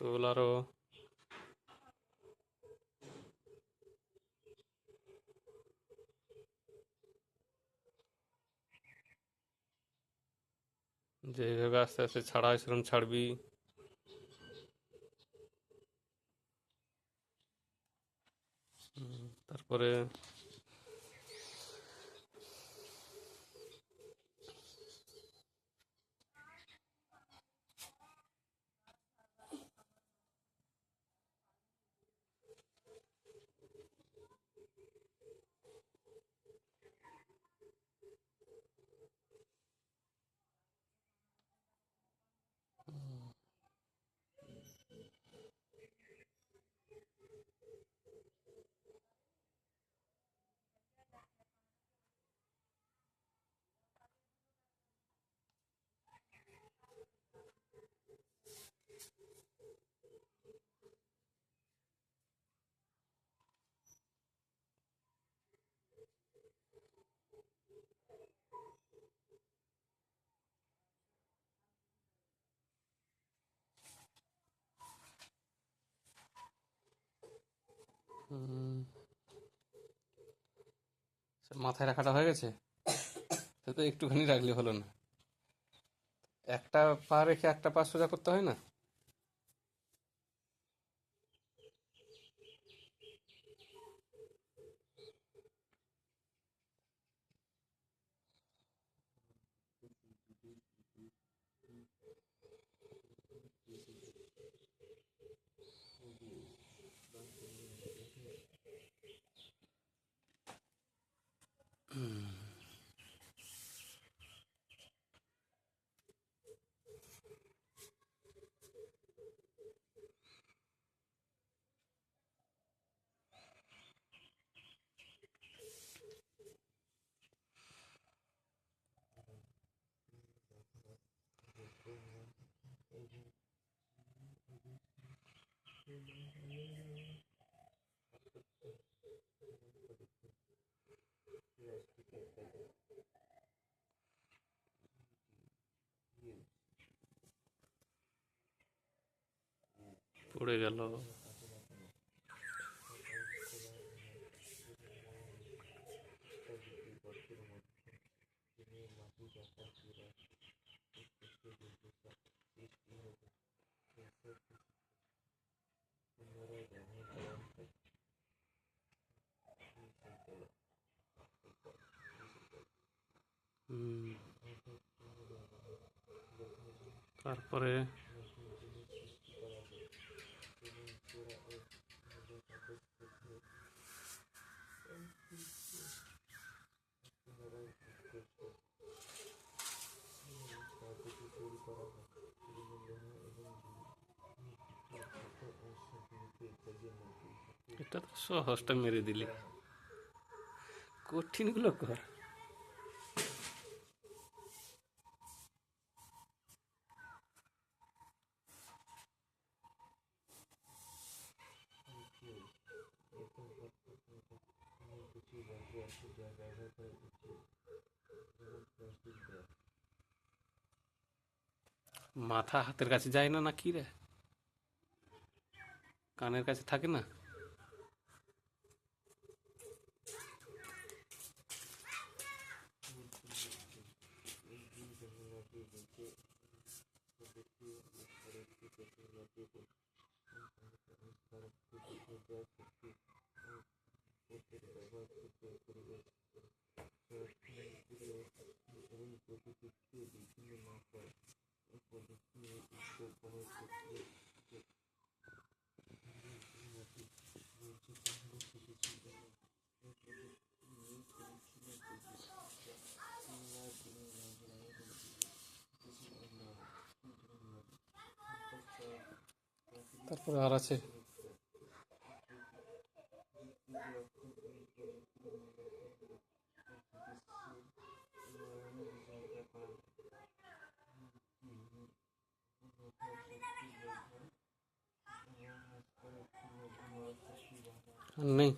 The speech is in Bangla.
চুল আরো যেভাবে আস্তে আস্তে ছাড়া হয় সেরকম ছাড়বি। তারপরে মাথায় রাখাটা হয়ে গেছে, সে তো একটুখানি রাখলে হলো না? একটা পা রেখে একটা পা সোজা করতে হয় না? পড়ে গেল। তারপরে এটা তো সহজটা মেরে দিলি, কঠিনগুলো কর। মাথা হাতের কাছে যায় না নাকি রে? কানের কাছে থাকে না? তারপরে আর আছে। নেই।